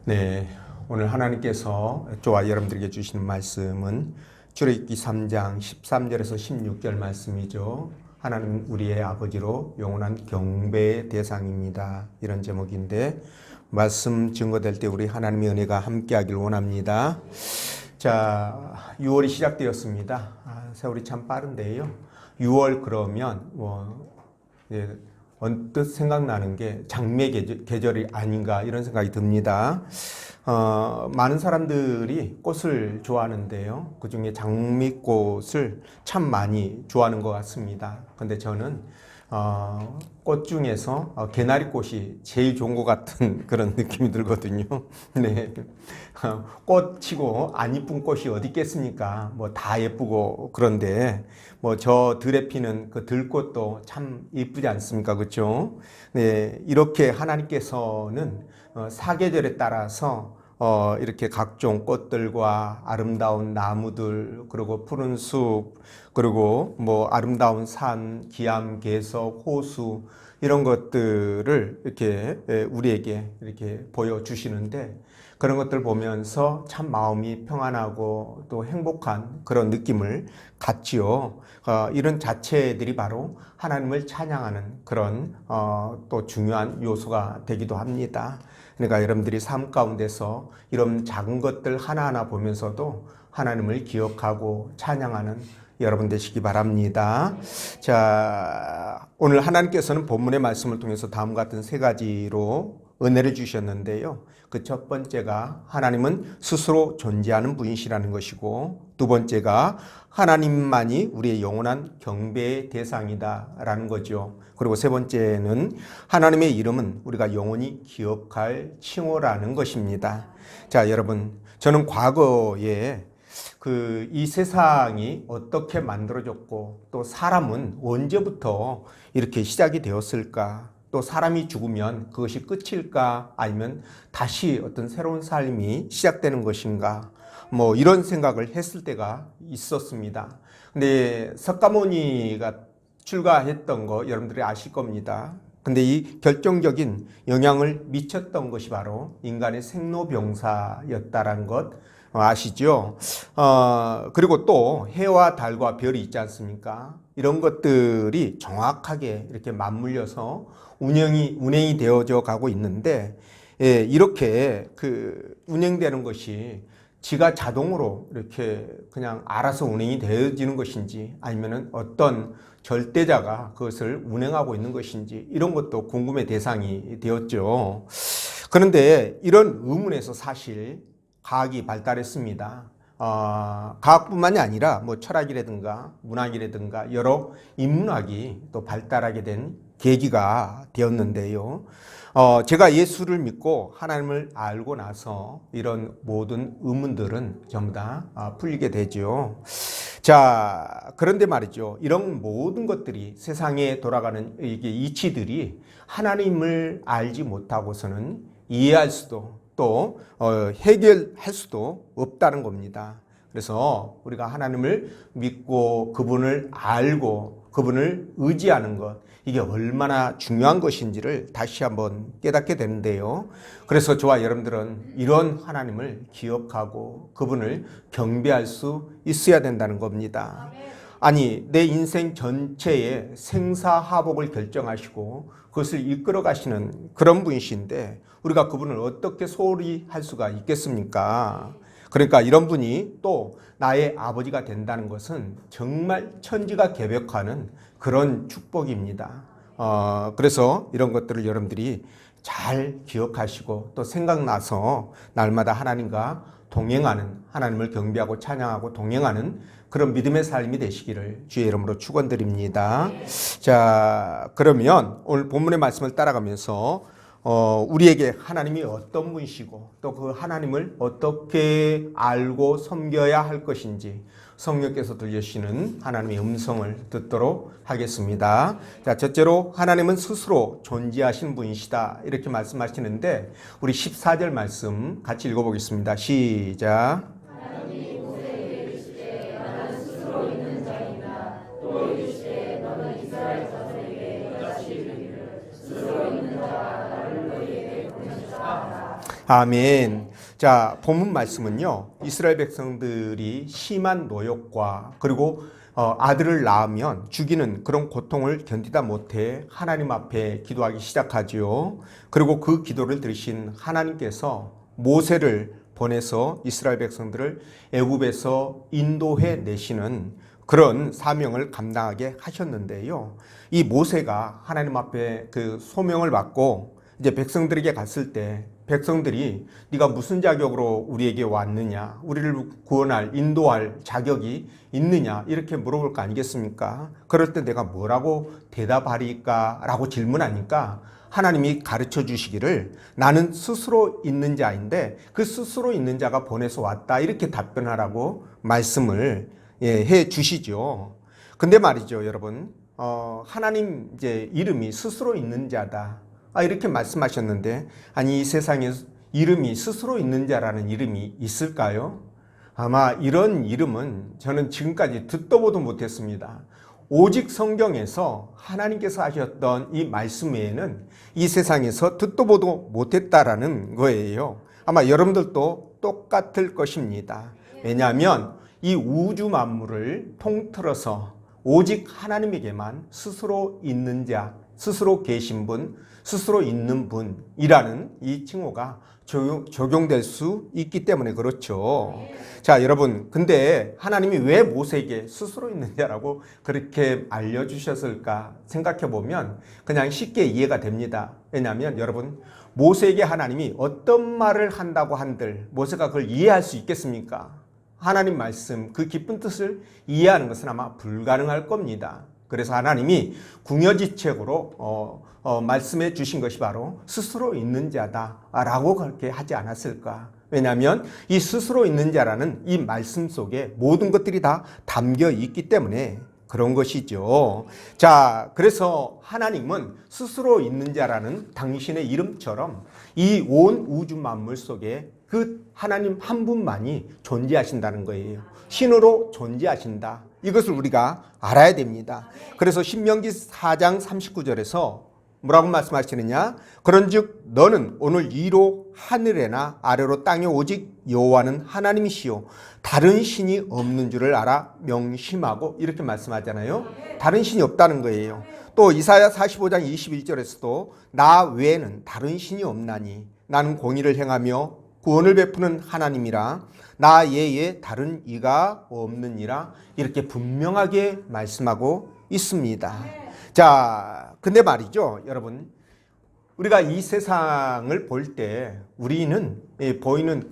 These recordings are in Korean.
네, 오늘 하나님께서 저와 여러분들에게 주시는 말씀은 출애굽기 3장 13절에서 16절 말씀이죠. 하나님 우리의 아버지로 영원한 경배의 대상입니다. 이런 제목인데 말씀 증거될 때 우리 하나님의 은혜가 함께하길 원합니다. 자, 6월이 시작되었습니다. 세월이 참 빠른데요. 6월 그러면 언뜻 생각나는 게 장미 계절이 아닌가 이런 생각이 듭니다. 많은 사람들이 꽃을 좋아하는데요. 그 중에 장미꽃을 참 많이 좋아하는 것 같습니다. 근데 저는 꽃 중에서 개나리꽃이 제일 좋은 것 같은 그런 느낌이 들거든요. 네. 꽃치고 안 이쁜 꽃이 어디 있겠습니까? 뭐 다 예쁘고 그런데 뭐 저 들에 피는 그 들꽃도 참 예쁘지 않습니까? 그렇죠? 네. 이렇게 하나님께서는 사계절에 따라서 이렇게 각종 꽃들과 아름다운 나무들, 그리고 푸른 숲, 그리고 뭐 아름다운 산, 기암괴석, 호수 이런 것들을 이렇게 우리에게 이렇게 보여주시는데 그런 것들 보면서 참 마음이 평안하고 또 행복한 그런 느낌을 갖지요. 이런 자체들이 바로 하나님을 찬양하는 그런 또 중요한 요소가 되기도 합니다. 그러니까 여러분들이 삶 가운데서 이런 작은 것들 하나하나 보면서도 하나님을 기억하고 찬양하는 여러분 되시기 바랍니다. 자, 오늘 하나님께서는 본문의 말씀을 통해서 다음과 같은 세 가지로 은혜를 주셨는데요. 그 첫 번째가 하나님은 스스로 존재하는 분이시라는 것이고, 두 번째가 하나님만이 우리의 영원한 경배의 대상이다라는 거죠. 그리고 세 번째는 하나님의 이름은 우리가 영원히 기억할 칭호라는 것입니다. 자, 여러분, 저는 과거에 이 세상이 어떻게 만들어졌고 또 사람은 언제부터 이렇게 시작이 되었을까? 또 사람이 죽으면 그것이 끝일까? 아니면 다시 어떤 새로운 삶이 시작되는 것인가? 뭐 이런 생각을 했을 때가 있었습니다. 근데 석가모니가 출가했던 거 여러분들이 아실 겁니다. 근데 이 결정적인 영향을 미쳤던 것이 바로 인간의 생로병사였다라는 것 아시죠? 그리고 또 해와 달과 별이 있지 않습니까? 이런 것들이 정확하게 이렇게 맞물려서 운행이 되어져 가고 있는데, 예, 이렇게 운행되는 것이 지가 자동으로 이렇게 그냥 알아서 운행이 되어지는 것인지 아니면은 어떤 절대자가 그것을 운행하고 있는 것인지 이런 것도 궁금의 대상이 되었죠. 그런데 이런 의문에서 사실 과학이 발달했습니다. 과학뿐만이 아니라 뭐 철학이라든가 문학이라든가 여러 인문학이 또 발달하게 된 계기가 되었는데요. 제가 예수를 믿고 하나님을 알고 나서 이런 모든 의문들은 전부 다 풀리게 되죠. 자, 그런데 말이죠. 이런 모든 것들이 세상에 돌아가는 이게 이치들이 하나님을 알지 못하고서는 이해할 수도 또 해결할 수도 없다는 겁니다. 그래서 우리가 하나님을 믿고 그분을 알고 그분을 의지하는 것, 이게 얼마나 중요한 것인지를 다시 한번 깨닫게 되는데요. 그래서 저와 여러분들은 이런 하나님을 기억하고 그분을 경배할 수 있어야 된다는 겁니다. 아니, 내 인생 전체의 생사하복을 결정하시고 그것을 이끌어 가시는 그런 분이신데 우리가 그분을 어떻게 소홀히 할 수가 있겠습니까? 그러니까 이런 분이 또 나의 아버지가 된다는 것은 정말 천지가 개벽하는 그런 축복입니다. 그래서 이런 것들을 여러분들이 잘 기억하시고 또 생각나서 날마다 하나님과 동행하는, 하나님을 경배하고 찬양하고 동행하는 그런 믿음의 삶이 되시기를 주의 이름으로 축원드립니다. 자, 그러면 오늘 본문의 말씀을 따라가면서 우리에게 하나님이 어떤 분이시고 또 그 하나님을 어떻게 알고 섬겨야 할 것인지 성령께서 들려주시는 하나님의 음성을 듣도록 하겠습니다. 자, 첫째로 하나님은 스스로 존재하신 분이시다 이렇게 말씀하시는데 우리 14절 말씀 같이 읽어보겠습니다. 시작. 아멘. 자, 본문 말씀은요, 이스라엘 백성들이 심한 노역과 그리고 아들을 낳으면 죽이는 그런 고통을 견디다 못해 하나님 앞에 기도하기 시작하지요. 그리고 그 기도를 들으신 하나님께서 모세를 보내서 이스라엘 백성들을 애굽에서 인도해 내시는 그런 사명을 감당하게 하셨는데요. 이 모세가 하나님 앞에 그 소명을 받고 이제 백성들에게 갔을 때 백성들이 네가 무슨 자격으로 우리에게 왔느냐, 우리를 구원할 인도할 자격이 있느냐 이렇게 물어볼 거 아니겠습니까? 그럴 때 내가 뭐라고 대답하리까 라고 질문하니까 하나님이 가르쳐 주시기를 나는 스스로 있는 자인데 그 스스로 있는 자가 보내서 왔다 이렇게 답변하라고 말씀을 해 주시죠. 근데 말이죠, 여러분, 하나님 이제 이름이 스스로 있는 자다. 이렇게 말씀하셨는데, 아니, 이 세상에 이름이 스스로 있는 자라는 이름이 있을까요? 아마 이런 이름은 저는 지금까지 듣도 보도 못했습니다. 오직 성경에서 하나님께서 하셨던 이 말씀 외에는 이 세상에서 듣도 보도 못했다라는 거예요. 아마 여러분들도 똑같을 것입니다. 왜냐하면 이 우주 만물을 통틀어서 오직 하나님에게만 스스로 있는 자, 스스로 계신 분, 스스로 있는 분이라는 이 칭호가 적용될 수 있기 때문에 그렇죠. 자, 여러분, 근데 하나님이 왜 모세에게 스스로 있는 자라고 그렇게 알려주셨을까 생각해 보면 그냥 쉽게 이해가 됩니다. 왜냐하면 여러분, 모세에게 하나님이 어떤 말을 한다고 한들 모세가 그걸 이해할 수 있겠습니까? 하나님 말씀, 그 깊은 뜻을 이해하는 것은 아마 불가능할 겁니다. 그래서 하나님이 궁여지책으로 말씀해 주신 것이 바로 스스로 있는 자다라고 그렇게 하지 않았을까? 왜냐하면 이 스스로 있는 자라는 이 말씀 속에 모든 것들이 다 담겨 있기 때문에 그런 것이죠. 자, 그래서 하나님은 스스로 있는 자라는 당신의 이름처럼 이 온 우주 만물 속에 그 하나님 한 분만이 존재하신다는 거예요. 신으로 존재하신다. 이것을 우리가 알아야 됩니다. 그래서 신명기 4장 39절에서 뭐라고 말씀하시느냐? 그런즉 너는 오늘 이로 하늘에나 아래로 땅에 오직 여호와는 하나님이시요 다른 신이 없는 줄을 알아 명심하고 이렇게 말씀하잖아요. 다른 신이 없다는 거예요. 또 이사야 45장 21절에서도 나 외에는 다른 신이 없나니 나는 공의를 행하며 구원을 베푸는 하나님이라 나 외에 다른 이가 없느니라 이렇게 분명하게 말씀하고 있습니다. 자, 근데 말이죠, 여러분, 우리가 이 세상을 볼 때 우리는 보이는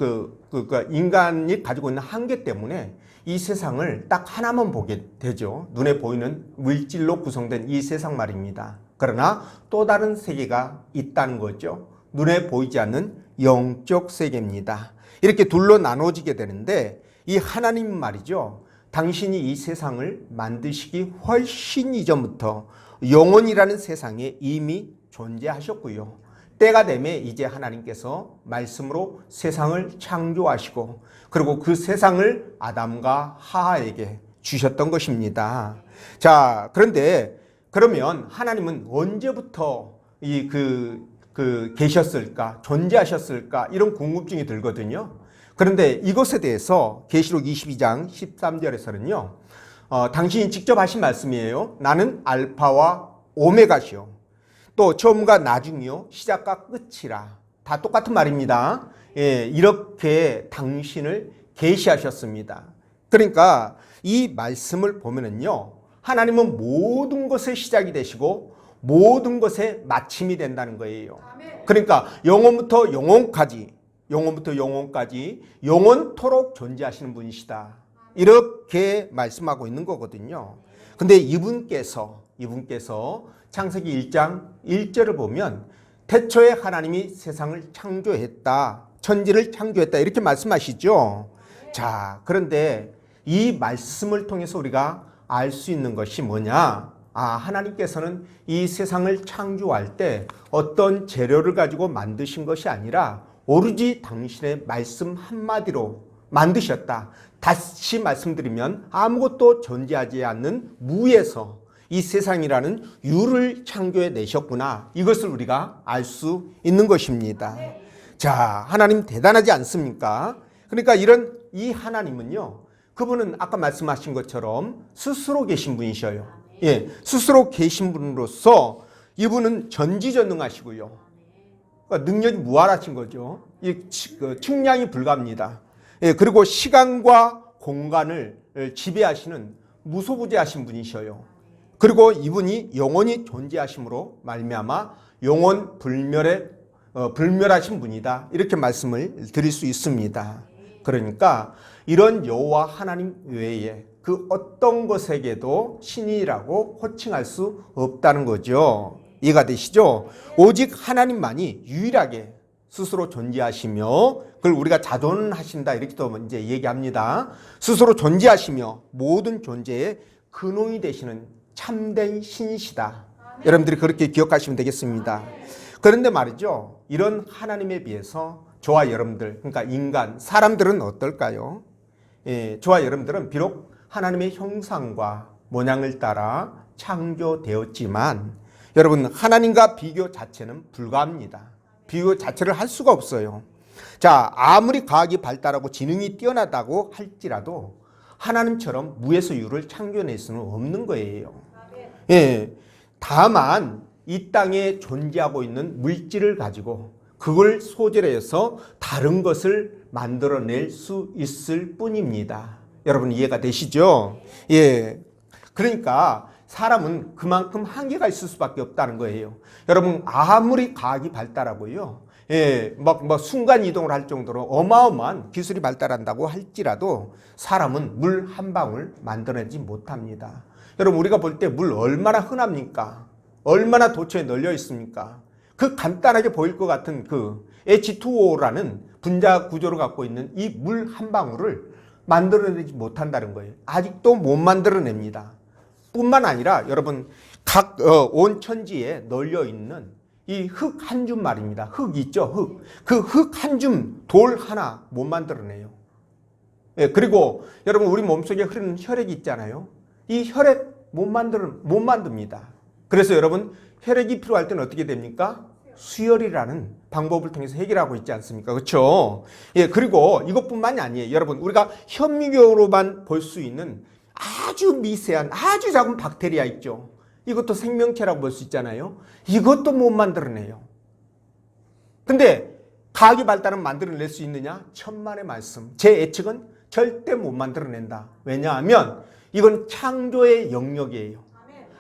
인간이 가지고 있는 한계 때문에 이 세상을 딱 하나만 보게 되죠. 눈에 보이는 물질로 구성된 이 세상 말입니다. 그러나 또 다른 세계가 있다는 거죠. 눈에 보이지 않는 영적 세계입니다. 이렇게 둘로 나눠지게 되는데 이 하나님 말이죠. 당신이 이 세상을 만드시기 훨씬 이전부터 영원이라는 세상에 이미 존재하셨고요. 때가 되면 이제 하나님께서 말씀으로 세상을 창조하시고 그리고 그 세상을 아담과 하하에게 주셨던 것입니다. 자, 그런데 그러면 하나님은 언제부터 계셨을까? 존재하셨을까? 이런 궁금증이 들거든요. 그런데 이것에 대해서 계시록 22장 13절에서는요. 당신이 직접 하신 말씀이에요. 나는 알파와 오메가시요. 또 처음과 나중이요. 시작과 끝이라. 다 똑같은 말입니다. 예, 이렇게 당신을 계시하셨습니다. 그러니까 이 말씀을 보면은요. 하나님은 모든 것의 시작이 되시고 모든 것의 마침이 된다는 거예요. 그러니까 영원부터 영원까지 영원토록 존재하시는 분이시다. 이렇게 말씀하고 있는 거거든요. 근데 이분께서 창세기 1장 1절을 보면 태초에 하나님이 세상을 창조했다. 천지를 창조했다. 이렇게 말씀하시죠. 자, 그런데 이 말씀을 통해서 우리가 알 수 있는 것이 뭐냐? 하나님께서는 이 세상을 창조할 때 어떤 재료를 가지고 만드신 것이 아니라 오로지 당신의 말씀 한마디로 만드셨다. 다시 말씀드리면 아무것도 존재하지 않는 무에서 이 세상이라는 유를 창조해 내셨구나. 이것을 우리가 알 수 있는 것입니다. 자, 하나님 대단하지 않습니까? 그러니까 이 하나님은요, 그분은 아까 말씀하신 것처럼 스스로 계신 분이셔요. 예, 스스로 계신 분으로서 이분은 전지전능하시고요. 그러니까 능력이 무한하신 거죠. 측량이 불가합니다. 예, 그리고 시간과 공간을 지배하시는 무소부재하신 분이셔요. 그리고 이분이 영원히 존재하심으로 말미암아 영원 불멸하신 분이다. 이렇게 말씀을 드릴 수 있습니다. 그러니까 이런 여호와 하나님 외에 그 어떤 것에게도 신이라고 호칭할 수 없다는 거죠. 이해가 되시죠? 오직 하나님만이 유일하게 스스로 존재하시며 그걸 우리가 자존하신다 이렇게 또 이제 얘기합니다. 스스로 존재하시며 모든 존재의 근원이 되시는 참된 신이시다. 여러분들이 그렇게 기억하시면 되겠습니다. 그런데 말이죠. 이런 하나님에 비해서 저와 여러분들, 그러니까 인간, 사람들은 어떨까요? 예, 저와 여러분들은 비록 하나님의 형상과 모양을 따라 창조되었지만 여러분 하나님과 비교 자체는 불가합니다. 비교 자체를 할 수가 없어요. 자, 아무리 과학이 발달하고 지능이 뛰어나다고 할지라도 하나님처럼 무에서 유를 창조해낼 수는 없는 거예요. 예, 다만 이 땅에 존재하고 있는 물질을 가지고 그걸 소재로 해서 다른 것을 만들어낼 수 있을 뿐입니다. 여러분 이해가 되시죠? 예, 그러니까 사람은 그만큼 한계가 있을 수밖에 없다는 거예요. 여러분 아무리 과학이 발달하고요, 예, 막 순간 이동을 할 정도로 어마어마한 기술이 발달한다고 할지라도 사람은 물 한 방울 만들어내지 못합니다. 여러분 우리가 볼 때 물 얼마나 흔합니까? 얼마나 도처에 널려 있습니까? 그 간단하게 보일 것 같은 그 H2O라는 분자 구조를 갖고 있는 이 물 한 방울을 만들어내지 못한다는 거예요. 아직도 못 만들어냅니다. 뿐만 아니라 여러분 각 온 천지에 널려 있는 이 흙 한 줌 말입니다. 흙 있죠? 흙. 그 흙 한 줌 돌 하나 못 만들어내요. 예, 그리고 여러분 우리 몸속에 흐르는 혈액이 있잖아요. 이 혈액 못 만듭니다. 그래서 여러분 혈액이 필요할 때는 어떻게 됩니까? 수혈이라는 방법을 통해서 해결하고 있지 않습니까? 그렇죠? 예, 그리고 이것뿐만이 아니에요. 여러분 우리가 현미경으로만 볼 수 있는 아주 미세한 아주 작은 박테리아 있죠. 이것도 생명체라고 볼 수 있잖아요. 이것도 못 만들어내요. 근데 과학이 발달은 만들어낼 수 있느냐? 천만의 말씀. 제 예측은 절대 못 만들어낸다. 왜냐하면 이건 창조의 영역이에요.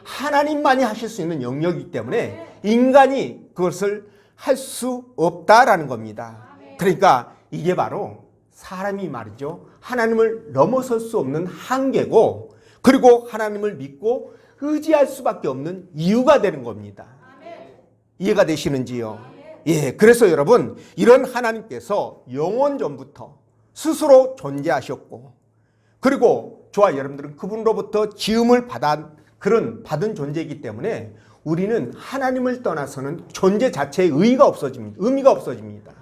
하나님만이 하실 수 있는 영역이기 때문에 인간이 그것을 할 수 없다라는 겁니다. 그러니까 이게 바로 사람이 말이죠. 하나님을 넘어설 수 없는 한계고 그리고 하나님을 믿고 의지할 수밖에 없는 이유가 되는 겁니다. 이해가 되시는지요? 예, 그래서 여러분 이런 하나님께서 영원 전부터 스스로 존재하셨고 그리고 저와 여러분들은 그분으로부터 지음을 받은 존재이기 때문에 우리는 하나님을 떠나서는 존재 자체의 의미가 없어집니다.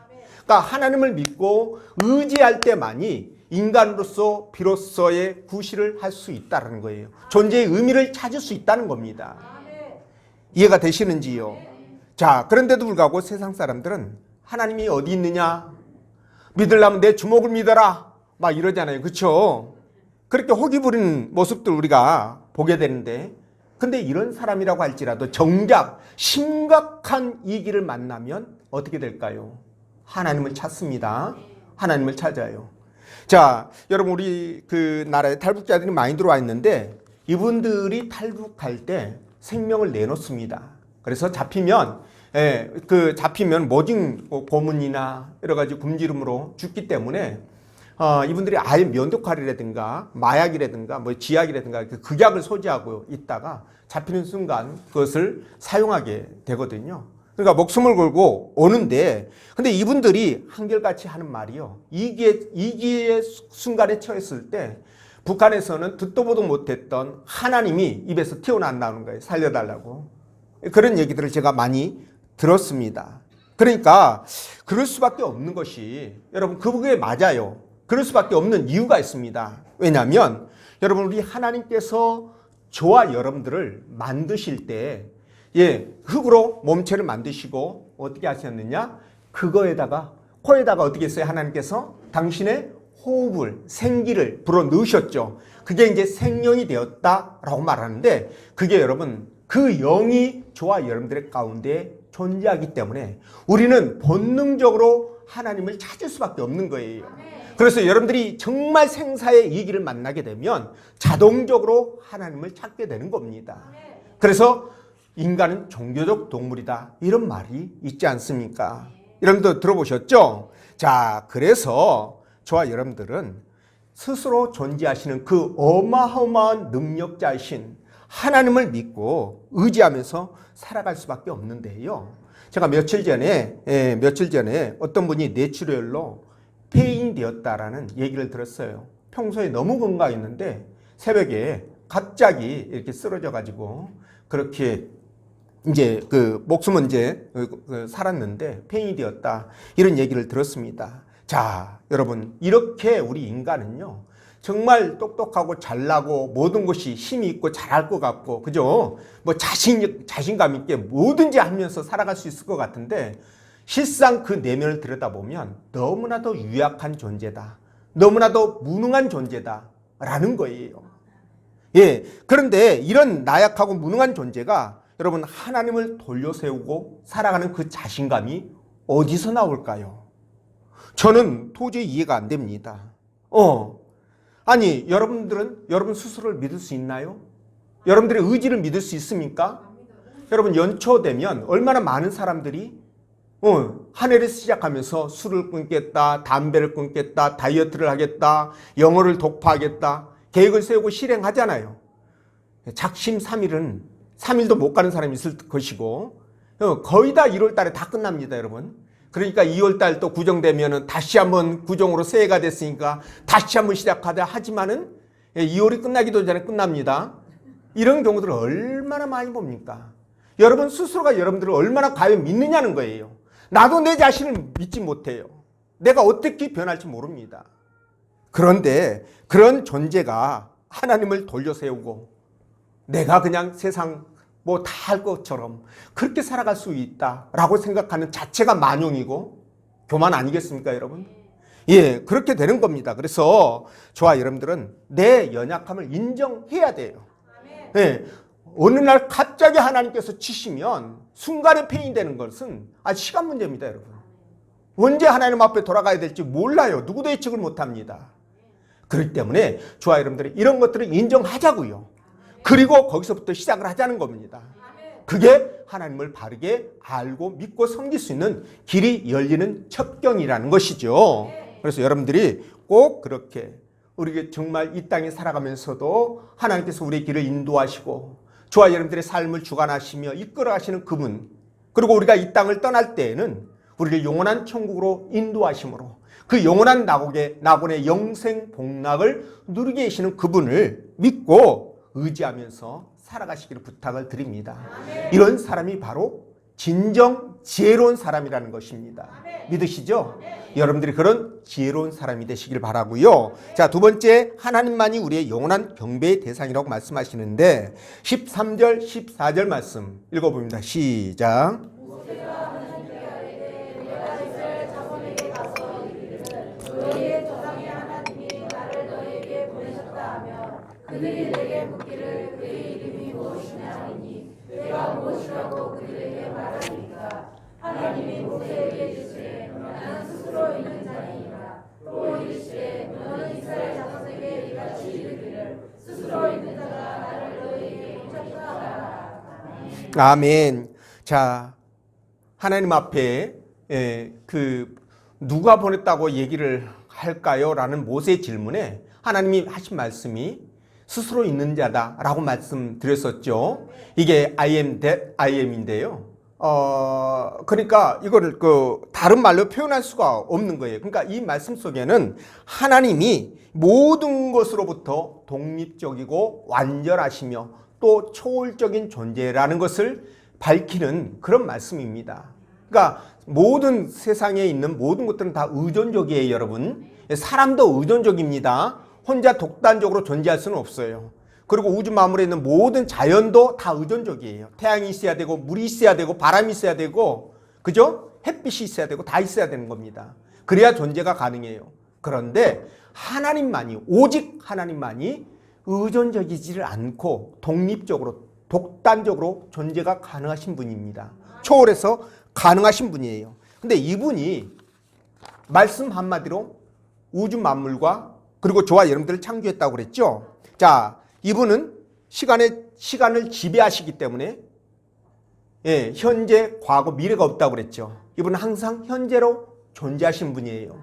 그러니까 하나님을 믿고 의지할 때만이 인간으로서 비로소의 구실을 할 수 있다는 거예요. 존재의 의미를 찾을 수 있다는 겁니다. 이해가 되시는지요? 자, 그런데도 불구하고 세상 사람들은 하나님이 어디 있느냐? 믿으려면 내 주먹을 믿어라. 막 이러잖아요. 그렇죠? 그렇게 호기 부리는 모습들 우리가 보게 되는데 근데 이런 사람이라고 할지라도 정작 심각한 위기를 만나면 어떻게 될까요? 하나님을 찾습니다. 하나님을 찾아요. 자, 여러분 우리 그 나라에 탈북자들이 많이 들어와 있는데 이분들이 탈북할 때 생명을 내놓습니다. 그래서 잡히면 모진 고문이나 여러 가지 굶주림으로 죽기 때문에 이분들이 아예 면도칼이라든가 마약이라든가 뭐 지약이라든가 그 극약을 소지하고 있다가 잡히는 순간 그것을 사용하게 되거든요. 그러니까 목숨을 걸고 오는데 근데 이분들이 한결같이 하는 말이요. 이기의 순간에 처했을 때 북한에서는 듣도 보도 못했던 하나님이 입에서 튀어나온다는 거예요. 살려달라고. 그런 얘기들을 제가 많이 들었습니다. 그러니까 그럴 수밖에 없는 것이 여러분 그게 맞아요. 그럴 수밖에 없는 이유가 있습니다. 왜냐하면 여러분 우리 하나님께서 저와 여러분들을 만드실 때 흙으로 몸체를 만드시고 어떻게 하셨느냐? 그거에다가 코에다가 어떻게 했어요? 하나님께서 당신의 호흡을, 생기를 불어 넣으셨죠. 그게 이제 생명이 되었다라고 말하는데, 그게 여러분 그 영이 저와 여러분들의 가운데 존재하기 때문에 우리는 본능적으로 하나님을 찾을 수밖에 없는 거예요. 그래서 여러분들이 정말 생사의 이 길을 만나게 되면 자동적으로 하나님을 찾게 되는 겁니다. 그래서 인간은 종교적 동물이다, 이런 말이 있지 않습니까? 여러분들 들어보셨죠? 자, 그래서 저와 여러분들은 스스로 존재하시는 그 어마어마한 능력자이신 하나님을 믿고 의지하면서 살아갈 수밖에 없는데요. 제가 며칠 전에 어떤 분이 뇌출혈로 폐인이 되었다라는 얘기를 들었어요. 평소에 너무 건강했는데 새벽에 갑자기 이렇게 쓰러져 가지고 그렇게 이제 그 목숨은 이제 살았는데 폐인이 되었다, 이런 얘기를 들었습니다. 자, 여러분, 이렇게 우리 인간은요 정말 똑똑하고 잘나고 모든 것이 힘이 있고 잘할 것 같고, 그죠? 뭐 자신감 있게 뭐든지 하면서 살아갈 수 있을 것 같은데, 실상 그 내면을 들여다보면 너무나도 유약한 존재다, 너무나도 무능한 존재다라는 거예요. 예, 그런데 이런 나약하고 무능한 존재가 여러분 하나님을 돌려세우고 살아가는 그 자신감이 어디서 나올까요? 저는 도저히 이해가 안 됩니다. 아니, 여러분들은 여러분 스스로를 믿을 수 있나요? 여러분들의 의지를 믿을 수 있습니까? 여러분, 연초되면 얼마나 많은 사람들이 한 해를 시작하면서 술을 끊겠다, 담배를 끊겠다, 다이어트를 하겠다, 영어를 독파하겠다, 계획을 세우고 실행하잖아요. 작심삼일은 3일도 못 가는 사람이 있을 것이고, 거의 다 1월 달에 다 끝납니다, 여러분. 그러니까 2월 달 또 구정되면은 다시 한번 구정으로 새해가 됐으니까 다시 한번 시작하자 하지만은 2월이 끝나기도 전에 끝납니다. 이런 경우들을 얼마나 많이 봅니까? 여러분 스스로가 여러분들을 얼마나 과연 믿느냐는 거예요. 나도 내 자신을 믿지 못해요. 내가 어떻게 변할지 모릅니다. 그런데 그런 존재가 하나님을 돌려세우고 내가 그냥 세상 뭐 다 할 것처럼 그렇게 살아갈 수 있다라고 생각하는 자체가 만용이고 교만 아니겠습니까, 여러분? 예, 그렇게 되는 겁니다. 그래서 저와 여러분들은 내 연약함을 인정해야 돼요. 예, 어느 날 갑자기 하나님께서 치시면 순간에 폐인이 되는 것은 아주 시간 문제입니다, 여러분. 언제 하나님 앞에 돌아가야 될지 몰라요. 누구도 예측을 못합니다. 그렇기 때문에 저와 여러분들이 이런 것들을 인정하자고요. 그리고 거기서부터 시작을 하자는 겁니다. 그게 하나님을 바르게 알고 믿고 섬길 수 있는 길이 열리는 첩경이라는 것이죠. 그래서 여러분들이 꼭 그렇게 우리가 정말 이 땅에 살아가면서도 하나님께서 우리의 길을 인도하시고 저와 여러분들의 삶을 주관하시며 이끌어가시는 그분, 그리고 우리가 이 땅을 떠날 때에는 우리를 영원한 천국으로 인도하심으로 그 영원한 낙원의 영생 복락을 누리게 하시는 그분을 믿고 의지하면서 살아가시기를 부탁을 드립니다. 이런 사람이 바로 진정 지혜로운 사람이라는 것입니다. 믿으시죠? 여러분들이 그런 지혜로운 사람이 되시길 바라고요. 자, 두 번째, 하나님만이 우리의 영원한 경배의 대상이라고 말씀하시는데 13절, 14절 말씀 읽어봅니다. 시작. 그들이 내게 묻기를 그의 이름이 무엇이냐 하니 내가 무엇이라고 그들에게 말하니까 하나님이 모세에게 이르시되 나는 스스로 있는 자니이다. 또 이르시되 너는 이스라엘 자손에게 이같이 이르기를 스스로 있는 자가 나를 너희에게 붙잡다 하라. 아멘. 자, 하나님 앞에 누가 보냈다고 얘기를 할까요? 라는 모세의 질문에 하나님이 하신 말씀이 스스로 있는 자다라고 말씀드렸었죠. 이게 I am that I am인데요. 그러니까 이거를 다른 말로 표현할 수가 없는 거예요. 그러니까 이 말씀 속에는 하나님이 모든 것으로부터 독립적이고 완전하시며 또 초월적인 존재라는 것을 밝히는 그런 말씀입니다. 그러니까 모든 세상에 있는 모든 것들은 다 의존적이에요, 여러분. 사람도 의존적입니다. 혼자 독단적으로 존재할 수는 없어요. 그리고 우주 만물에 있는 모든 자연도 다 의존적이에요. 태양이 있어야 되고 물이 있어야 되고 바람이 있어야 되고, 그죠? 햇빛이 있어야 되고 다 있어야 되는 겁니다. 그래야 존재가 가능해요. 그런데 하나님만이, 오직 하나님만이 의존적이지를 않고 독립적으로, 독단적으로 존재가 가능하신 분입니다. 초월해서 가능하신 분이에요. 근데 이분이 말씀 한마디로 우주 만물과 그리고 저와 여러분들을 창조했다고 그랬죠. 자, 이분은 시간을 지배하시기 때문에 현재, 과거, 미래가 없다고 그랬죠. 이분은 항상 현재로 존재하신 분이에요.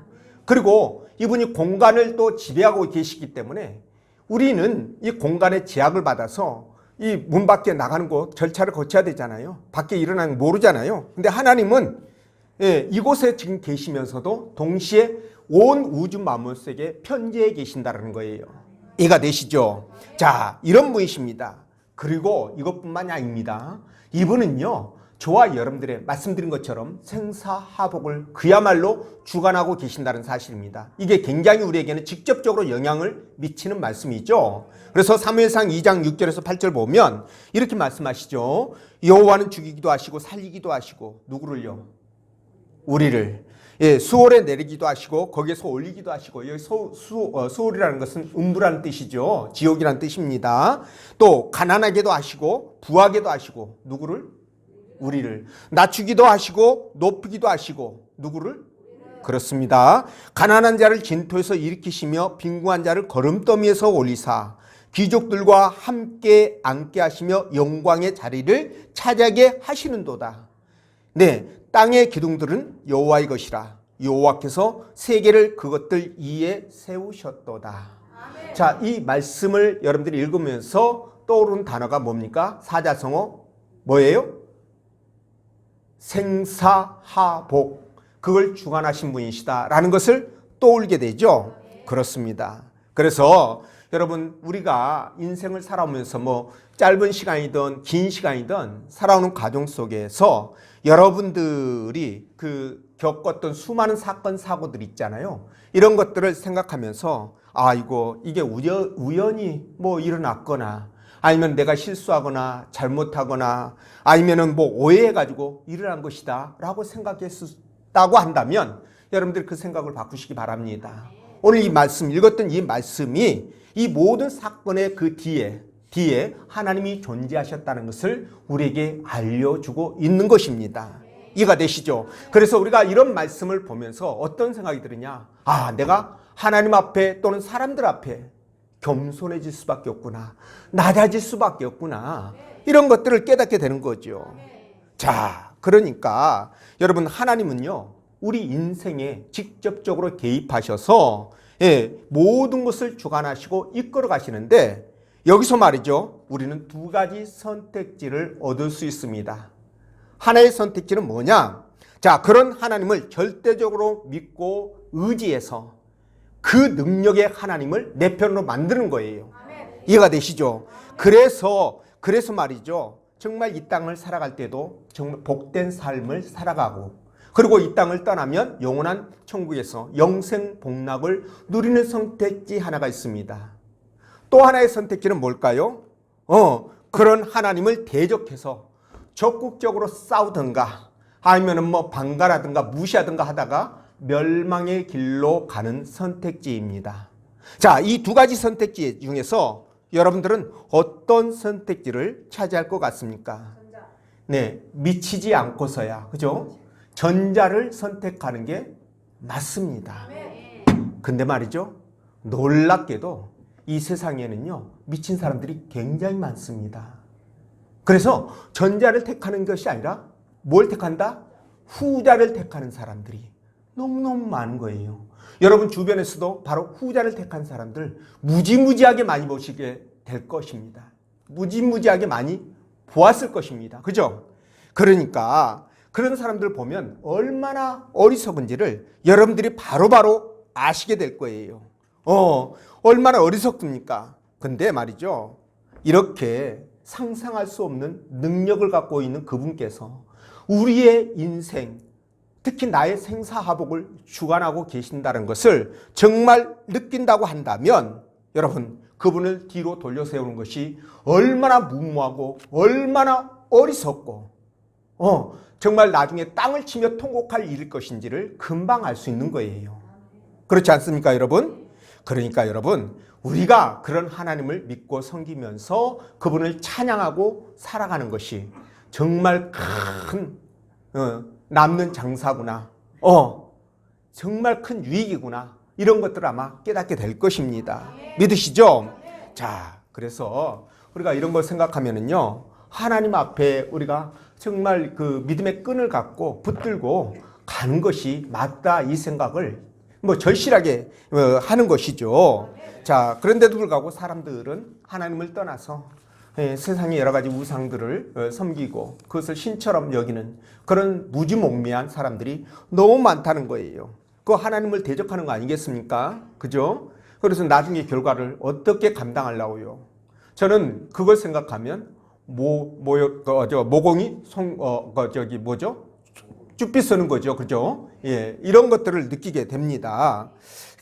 그리고 이분이 공간을 또 지배하고 계시기 때문에 우리는 이 공간의 제약을 받아서 이 문 밖에 나가는 곳 절차를 거쳐야 되잖아요. 밖에 일어나는 거 모르잖아요. 근데 하나님은 이곳에 지금 계시면서도 동시에 온 우주 만물 속에 편재해 계신다는 거예요. 이해가 되시죠? 자, 이런 분이십니다. 그리고 이것뿐만이 아닙니다. 이분은요, 저와 여러분들의 말씀드린 것처럼 생사하복을 그야말로 주관하고 계신다는 사실입니다. 이게 굉장히 우리에게는 직접적으로 영향을 미치는 말씀이죠. 그래서 사무엘상 2장 6절에서 8절 보면 이렇게 말씀하시죠. 여호와는 죽이기도 하시고 살리기도 하시고 누구를요? 우리를. 수월에 내리기도 하시고 거기에서 올리기도 하시고, 여기 수월이라는 것은 음부라는 뜻이죠. 지옥이라는 뜻입니다. 또 가난하게도 하시고 부하게도 하시고 누구를? 우리를. 낮추기도 하시고 높이기도 하시고 누구를? 그렇습니다. 가난한 자를 진토에서 일으키시며 빈궁한 자를 거름더미에서 올리사 귀족들과 함께 앉게 하시며 영광의 자리를 차지하게 하시는도다. 네, 땅의 기둥들은 여호와의 것이라. 여호와께서 세계를 그것들 위에 세우셨도다. 아멘. 자, 이 말씀을 여러분들이 읽으면서 떠오르는 단어가 뭡니까? 사자성어 뭐예요? 생사하복. 그걸 주관하신 분이시다라는 것을 떠올리게 되죠. 그렇습니다. 그래서 여러분, 우리가 인생을 살아오면서 뭐 짧은 시간이든 긴 시간이든 살아오는 과정 속에서 여러분들이 겪었던 수많은 사건 사고들 있잖아요. 이런 것들을 생각하면서 이게 우연히 뭐 일어났거나 아니면 내가 실수하거나 잘못하거나 아니면은 뭐 오해해가지고 일어난 것이다 라고 생각했다고 한다면 여러분들 그 생각을 바꾸시기 바랍니다. 오늘 이 말씀, 읽었던 이 말씀이 이 모든 사건의 그 뒤에 하나님이 존재하셨다는 것을 우리에게 알려주고 있는 것입니다. 이해가 되시죠? 그래서 우리가 이런 말씀을 보면서 어떤 생각이 드느냐? 내가 하나님 앞에 또는 사람들 앞에 겸손해질 수밖에 없구나. 낮아질 수밖에 없구나. 이런 것들을 깨닫게 되는 거죠. 자, 그러니까 여러분, 하나님은요, 우리 인생에 직접적으로 개입하셔서 모든 것을 주관하시고 이끌어 가시는데, 여기서 말이죠, 우리는 두 가지 선택지를 얻을 수 있습니다. 하나의 선택지는 뭐냐? 자, 그런 하나님을 절대적으로 믿고 의지해서 그 능력의 하나님을 내 편으로 만드는 거예요. 이해가 되시죠? 그래서 말이죠, 정말 이 땅을 살아갈 때도 정말 복된 삶을 살아가고, 그리고 이 땅을 떠나면 영원한 천국에서 영생 복락을 누리는 선택지 하나가 있습니다. 또 하나의 선택지는 뭘까요? 그런 하나님을 대적해서 적극적으로 싸우든가 아니면은 뭐 방관하든가 무시하든가 하다가 멸망의 길로 가는 선택지입니다. 자, 이 두 가지 선택지 중에서 여러분들은 어떤 선택지를 차지할 것 같습니까? 전자. 네, 미치지 않고서야, 그죠? 전자를 선택하는 게 맞습니다. 근데 말이죠, 놀랍게도 이 세상에는요, 미친 사람들이 굉장히 많습니다. 그래서 전자를 택하는 것이 아니라 뭘 택한다? 후자를 택하는 사람들이 너무너무 많은 거예요. 여러분 주변에서도 바로 후자를 택한 사람들 무지무지하게 많이 보시게 될 것입니다. 무지무지하게 많이 보았을 것입니다. 그죠? 그러니까 그런 사람들 보면 얼마나 어리석은지를 여러분들이 바로바로 아시게 될 거예요. 얼마나 어리석습니까? 근데 말이죠, 이렇게 상상할 수 없는 능력을 갖고 있는 그분께서 우리의 인생, 특히 나의 생사하복을 주관하고 계신다는 것을 정말 느낀다고 한다면 여러분, 그분을 뒤로 돌려 세우는 것이 얼마나 무모하고 얼마나 어리석고 정말 나중에 땅을 치며 통곡할 일일 것인지를 금방 알 수 있는 거예요. 그렇지 않습니까, 여러분? 그러니까 여러분, 우리가 그런 하나님을 믿고 섬기면서 그분을 찬양하고 살아가는 것이 정말 큰 남는 장사구나. 정말 큰 유익이구나. 이런 것들을 아마 깨닫게 될 것입니다. 믿으시죠? 자, 그래서 우리가 이런 걸 생각하면은요, 하나님 앞에 우리가 정말 그 믿음의 끈을 갖고 붙들고 가는 것이 맞다, 이 생각을 절실하게 하는 것이죠. 자, 그런데도 불구하고 사람들은 하나님을 떠나서 세상의 여러 가지 우상들을 섬기고 그것을 신처럼 여기는 그런 무지몽매한 사람들이 너무 많다는 거예요. 그 하나님을 대적하는 거 아니겠습니까? 그죠? 그래서 나중에 결과를 어떻게 감당하려고요? 저는 그걸 생각하면 모공이 쭈삐 쓰는 거죠. 그죠? 예, 이런 것들을 느끼게 됩니다.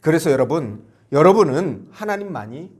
그래서 여러분은 하나님만이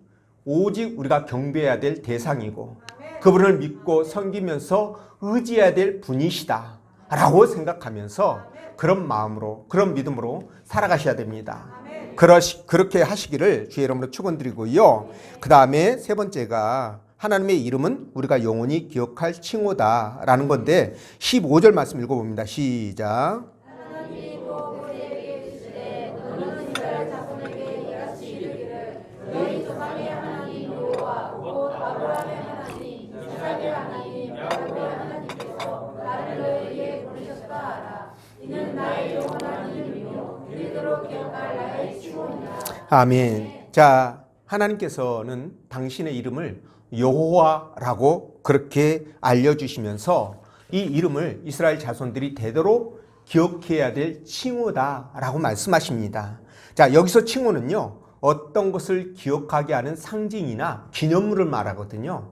오직 우리가 경배해야 될 대상이고 그분을 믿고 섬기면서 의지해야 될 분이시다 라고 생각하면서 그런 마음으로, 그런 믿음으로 살아가셔야 됩니다. 그렇게 하시기를 주의 이름으로 축원드리고요. 그 다음에 세 번째가 하나님의 이름은 우리가 영원히 기억할 칭호다라는 건데 15절 말씀 읽어봅니다. 시작. 하나님이 또 모세에게 이르시되 너는 이스라엘 자손에게 이같이 이르기를 너희 조상의 하나님 여호와 곧 아브라함의 하나님 이삭의 하나님 야곱의 하나님께서 나를 너희에게 보내셨다 하라. 이는 나의 영원한 이름이요 이르도록 기억할 나의 칭호니라. 아멘. 자, 하나님께서는 당신의 이름을 여호와라고 그렇게 알려주시면서 이 이름을 이스라엘 자손들이 되도록 기억해야 될 칭호다라고 말씀하십니다. 자, 여기서 칭호는요, 어떤 것을 기억하게 하는 상징이나 기념물을 말하거든요.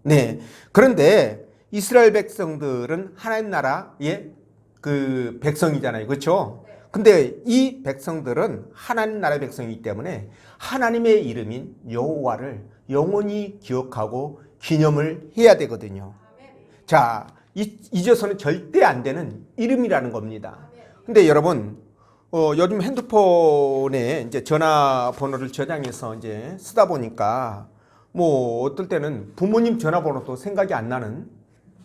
네. 그런데 이스라엘 백성들은 하나님 나라의 그 백성이잖아요. 그렇죠? 근데 이 백성들은 하나님 나라의 백성이기 때문에 하나님의 이름인 여호와를 영원히 기억하고 기념을 해야 되거든요. 자, 잊어서는 절대 안 되는 이름이라는 겁니다. 근데 여러분, 요즘 핸드폰에 이제 전화번호를 저장해서 이제 쓰다 보니까 어떨 때는 부모님 전화번호도 생각이 안 나는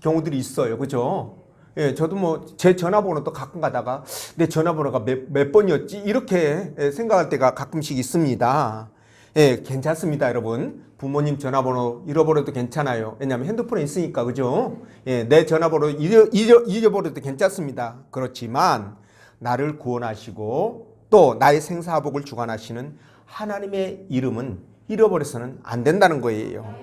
경우들이 있어요. 그죠? 예, 저도 제 전화번호도 가끔 가다가 내 전화번호가 몇 번이었지? 이렇게 생각할 때가 가끔씩 있습니다. 예, 괜찮습니다, 여러분. 부모님 전화번호 잃어버려도 괜찮아요. 왜냐하면 핸드폰에 있으니까, 그죠? 예, 내 전화번호 잊어버려도 괜찮습니다. 그렇지만 나를 구원하시고 또 나의 생사복을 주관하시는 하나님의 이름은 잃어버려서는 안 된다는 거예요.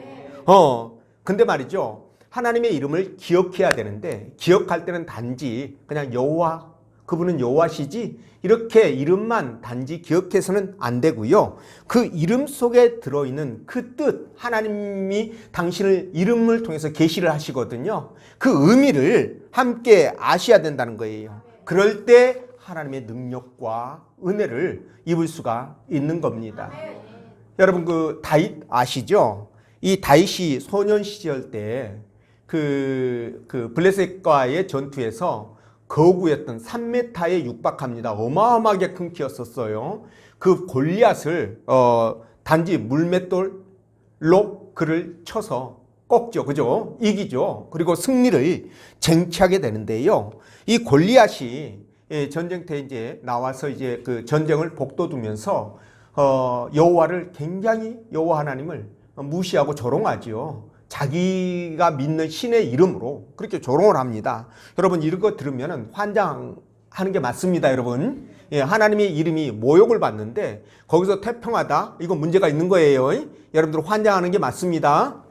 근데 말이죠. 하나님의 이름을 기억해야 되는데 기억할 때는 단지 그냥 여호와, 그분은 여호와시지 이렇게 이름만 단지 기억해서는 안 되고요. 그 이름 속에 들어있는 그 뜻, 하나님이 당신을 이름을 통해서 계시를 하시거든요. 그 의미를 함께 아셔야 된다는 거예요. 그럴 때 하나님의 능력과 은혜를 입을 수가 있는 겁니다. 여러분 그 다윗 아시죠? 이 다윗이 소년 시절 때 그 블레셋과의 전투에서 거구였던 3m에 육박합니다. 어마어마하게 큰 키였었어요. 그 골리앗을 단지 물맷돌로 그를 쳐서 꺾죠. 그죠? 이기죠. 그리고 승리를 쟁취하게 되는데요. 이 골리앗이 전쟁터에 이제 나와서 이제 그 전쟁을 복도두면서 여호와를 굉장히 여호와 하나님을 무시하고 조롱하지요. 자기가 믿는 신의 이름으로 그렇게 조롱을 합니다. 여러분 이런 거 들으면 환장하는 게 맞습니다. 여러분 예, 하나님의 이름이 모욕을 받는데 거기서 태평하다? 이거 문제가 있는 거예요. 여러분들 환장하는 게 맞습니다.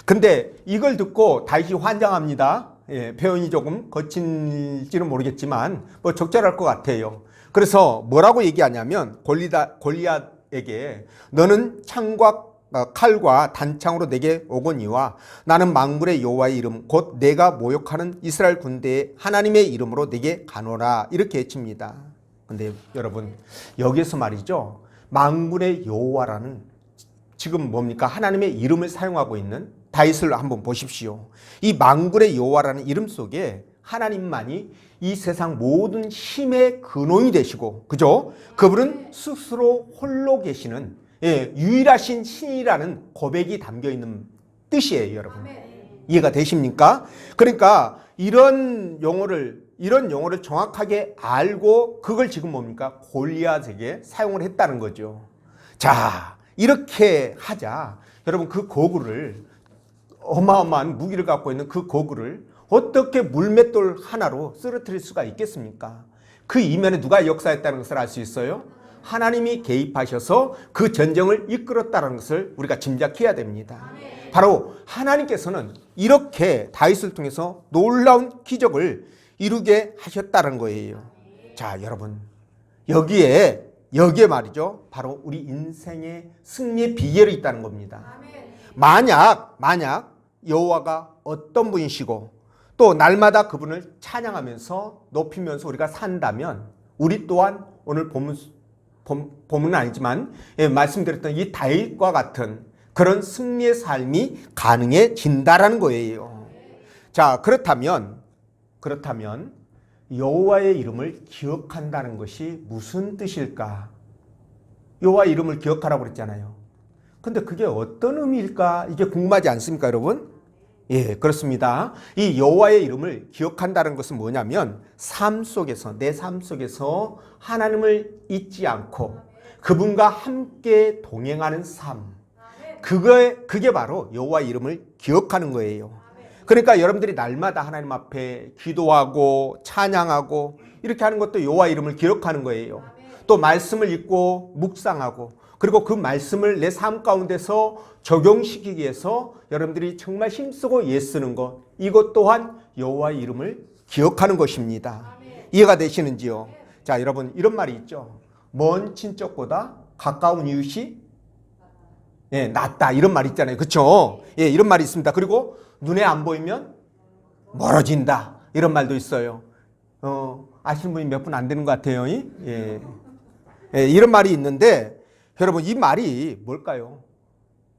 근데 이걸 듣고 다윗이 환장합니다. 예, 표현이 조금 거칠지는 모르겠지만 적절할 것 같아요. 그래서 뭐라고 얘기하냐면 골리앗에게 너는 창과 칼과 단창으로 내게 오거니와 나는 만군의 여호와의 이름 곧 내가 모욕하는 이스라엘 군대의 하나님의 이름으로 내게 가노라 이렇게 외칩니다. 근데 여러분 여기에서 말이죠, 만군의 여호와라는 지금 뭡니까? 하나님의 이름을 사용하고 있는 다윗을 한번 보십시오. 이 만군의 여호와라는 이름 속에 하나님만이 이 세상 모든 힘의 근원이 되시고, 그죠? 그분은 스스로 홀로 계시는 유일하신 신이라는 고백이 담겨 있는 뜻이에요, 여러분. 이해가 되십니까? 그러니까 이런 용어를 정확하게 알고 그걸 지금 뭡니까? 골리앗에게 사용을 했다는 거죠. 자, 이렇게 하자. 여러분, 그 고구를, 어마어마한 무기를 갖고 있는 그 고구를 어떻게 물맷돌 하나로 쓰러뜨릴 수가 있겠습니까? 그 이면에 누가 역사했다는 것을 알 수 있어요? 하나님이 개입하셔서 그 전쟁을 이끌었다는 것을 우리가 짐작해야 됩니다. 바로 하나님께서는 이렇게 다윗을 통해서 놀라운 기적을 이루게 하셨다는 거예요. 자, 여러분, 여기에 말이죠, 바로 우리 인생의 승리의 비결이 있다는 겁니다. 만약 여호와가 어떤 분이시고 또 날마다 그분을 찬양하면서 높이면서 우리가 산다면, 우리 또한 오늘 본문은 아니지만 말씀드렸던 이 다윗과 같은 그런 승리의 삶이 가능해진다라는 거예요. 자, 그렇다면 여호와의 이름을 기억한다는 것이 무슨 뜻일까? 여호와의 이름을 기억하라고 그랬잖아요. 근데 그게 어떤 의미일까? 이게 궁금하지 않습니까, 여러분? 예, 그렇습니다. 이 여호와의 이름을 기억한다는 것은 뭐냐면 내 삶 속에서 하나님을 잊지 않고 그분과 함께 동행하는 삶. 그게 바로 여호와의 이름을 기억하는 거예요. 그러니까 여러분들이 날마다 하나님 앞에 기도하고 찬양하고 이렇게 하는 것도 여호와의 이름을 기억하는 거예요. 또 말씀을 읽고 묵상하고, 그리고 그 말씀을 내 삶 가운데서 적용시키기 위해서 여러분들이 정말 힘쓰고 애쓰는 것, 이것 또한 여호와의 이름을 기억하는 것입니다. 이해가 되시는지요? 자, 여러분, 이런 말이 있죠. 먼 친척보다 가까운 이웃이 낫다, 이런 말이 있잖아요. 그렇죠? 예, 이런 말이 있습니다. 그리고 눈에 안 보이면 멀어진다, 이런 말도 있어요. 아시는 분이 몇 분 안 되는 것 같아요. 예, 이런 말이 있는데, 여러분, 이 말이 뭘까요?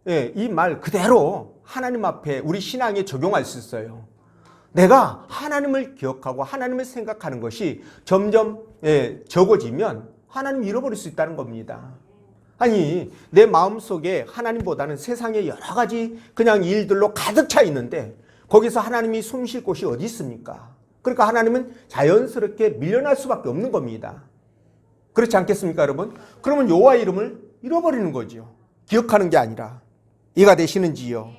예, 이 말 그대로 하나님 앞에 우리 신앙에 적용할 수 있어요. 내가 하나님을 기억하고 하나님을 생각하는 것이 점점 적어지면 하나님 잃어버릴 수 있다는 겁니다. 아니, 내 마음속에 하나님보다는 세상에 여러 가지 그냥 일들로 가득 차 있는데 거기서 하나님이 숨 쉴 곳이 어디 있습니까? 그러니까 하나님은 자연스럽게 밀려날 수밖에 없는 겁니다. 그렇지 않겠습니까, 여러분? 그러면 여호와의 이름을 잃어버리는 거죠. 기억하는 게 아니라. 이해가 되시는지요?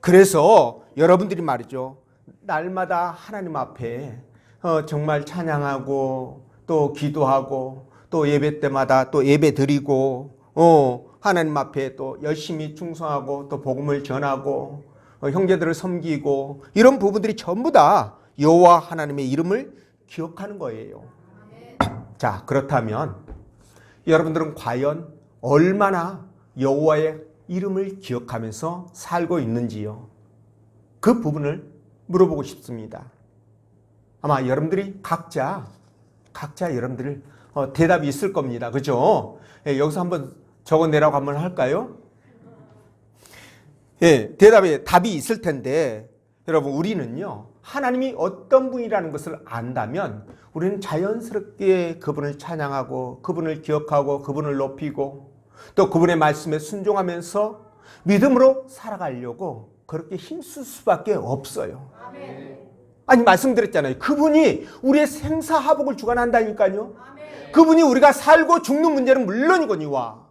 그래서 여러분들이 말이죠, 날마다 하나님 앞에 정말 찬양하고 또 기도하고 또 예배 때마다 또 예배 드리고 하나님 앞에 또 열심히 충성하고 또 복음을 전하고 형제들을 섬기고, 이런 부분들이 전부 다 여호와 하나님의 이름을 기억하는 거예요. 자, 그렇다면 여러분들은 과연 얼마나 여호와의 이름을 기억하면서 살고 있는지요? 그 부분을 물어보고 싶습니다. 아마 여러분들이 각자 여러분들 대답이 있을 겁니다. 그죠? 예, 여기서 한번 적어내라고 한번 할까요? 예, 답이 있을 텐데, 여러분, 우리는요, 하나님이 어떤 분이라는 것을 안다면 우리는 자연스럽게 그분을 찬양하고 그분을 기억하고 그분을 높이고 또 그분의 말씀에 순종하면서 믿음으로 살아가려고 그렇게 힘쓸 수밖에 없어요. 아니, 말씀드렸잖아요. 그분이 우리의 생사화복을 주관한다니까요. 그분이 우리가 살고 죽는 문제는 물론이거니와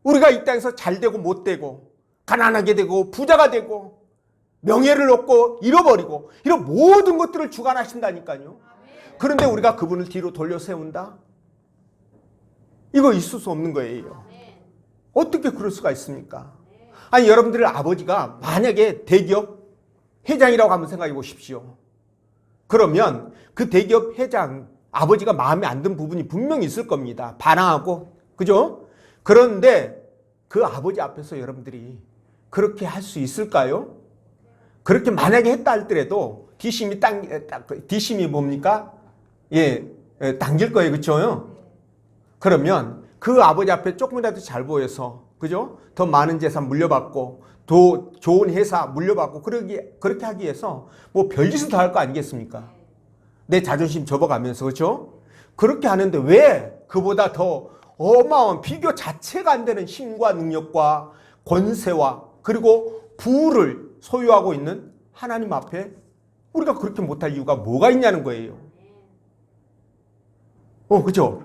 우리가 이 땅에서 잘 되고 못 되고 가난하게 되고 부자가 되고 명예를 얻고 잃어버리고 이런 모든 것들을 주관하신다니까요. 그런데 우리가 그분을 뒤로 돌려 세운다? 이거 있을 수 없는 거예요. 어떻게 그럴 수가 있습니까? 아니, 여러분들의 아버지가 만약에 대기업 회장이라고 한번 생각해 보십시오. 그러면 그 대기업 회장 아버지가 마음에 안 든 부분이 분명히 있을 겁니다. 반항하고, 그죠? 그런데 그 아버지 앞에서 여러분들이 그렇게 할 수 있을까요? 그렇게 만약에 했다 할더라도 뒷심이 뭡니까? 당길 거예요. 그렇죠? 그러면 그 아버지 앞에 조금이라도 잘 보여서 그죠? 더 많은 재산 물려받고, 더 좋은 회사 물려받고, 그렇게 하기 위해서 뭐 별짓을 다 할 거 아니겠습니까? 내 자존심 접어가면서, 그렇죠? 그렇게 하는데 왜 그보다 더 어마어마한 비교 자체가 안 되는 힘과 능력과 권세와 그리고 부를 소유하고 있는 하나님 앞에 우리가 그렇게 못할 이유가 뭐가 있냐는 거예요. 그죠?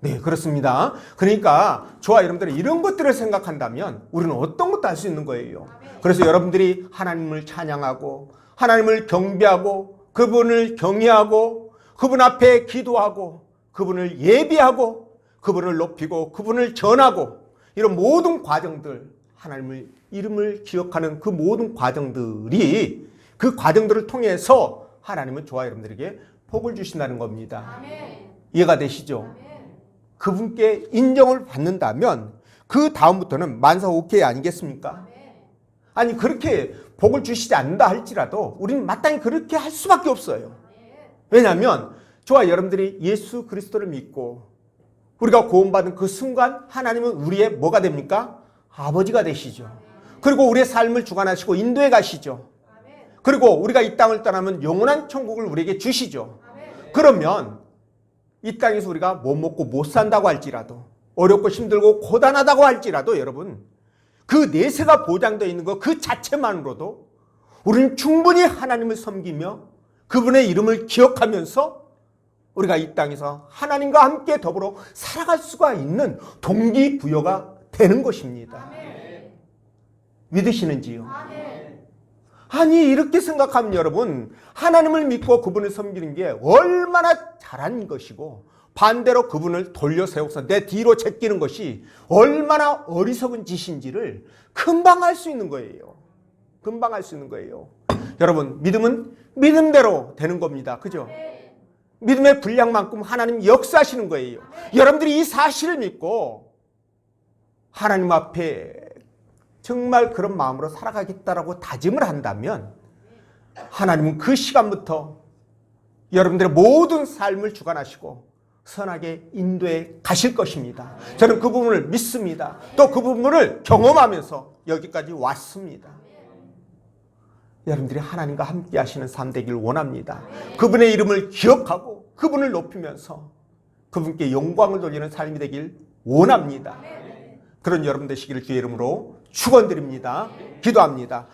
네, 그렇습니다. 그러니까 저와 여러분들이 이런 것들을 생각한다면 우리는 어떤 것도 할 수 있는 거예요. 그래서 여러분들이 하나님을 찬양하고 하나님을 경배하고 그분을 경외하고 그분 앞에 기도하고 그분을 예비하고 그분을 높이고 그분을 전하고 이런 모든 과정들, 하나님의 이름을 기억하는 그 모든 과정들이 그 과정들을 통해서 하나님은 저와 여러분들에게 복을 주신다는 겁니다. 이해가 되시죠? 그분께 인정을 받는다면 그 다음부터는 만사 오케이 아니겠습니까? 아니 그렇게 복을 주시지 않는다 할지라도 우리는 마땅히 그렇게 할 수밖에 없어요. 왜냐하면 저와 여러분들이 예수 그리스도를 믿고 우리가 구원받은 그 순간 하나님은 우리의 뭐가 됩니까? 아버지가 되시죠. 그리고 우리의 삶을 주관하시고 인도해 가시죠. 그리고 우리가 이 땅을 떠나면 영원한 천국을 우리에게 주시죠. 그러면 이 땅에서 우리가 못 먹고 못 산다고 할지라도 어렵고 힘들고 고단하다고 할지라도 여러분 그 내세가 보장되어 있는 것 그 자체만으로도 우리는 충분히 하나님을 섬기며 그분의 이름을 기억하면서 우리가 이 땅에서 하나님과 함께 더불어 살아갈 수가 있는 동기부여가 되는 것입니다. 믿으시는지요? 아니 이렇게 생각하면 여러분 하나님을 믿고 그분을 섬기는 게 얼마나 잘한 것이고 반대로 그분을 돌려 세워서 내 뒤로 제끼는 것이 얼마나 어리석은 짓인지를 금방 알 수 있는 거예요. 금방 알 수 있는 거예요. 여러분 믿음은 믿음대로 되는 겁니다. 그죠? 믿음의 분량만큼 하나님 역사하시는 거예요. 여러분들이 이 사실을 믿고 하나님 앞에 정말 그런 마음으로 살아가겠다라고 다짐을 한다면 하나님은 그 시간부터 여러분들의 모든 삶을 주관하시고 선하게 인도해 가실 것입니다. 저는 그 부분을 믿습니다. 또 그 부분을 경험하면서 여기까지 왔습니다. 여러분들이 하나님과 함께 하시는 삶 되길 원합니다. 그분의 이름을 기억하고 그분을 높이면서 그분께 영광을 돌리는 삶이 되길 원합니다. 그런 여러분 되시기를 주의 이름으로 축원드립니다. 기도합니다.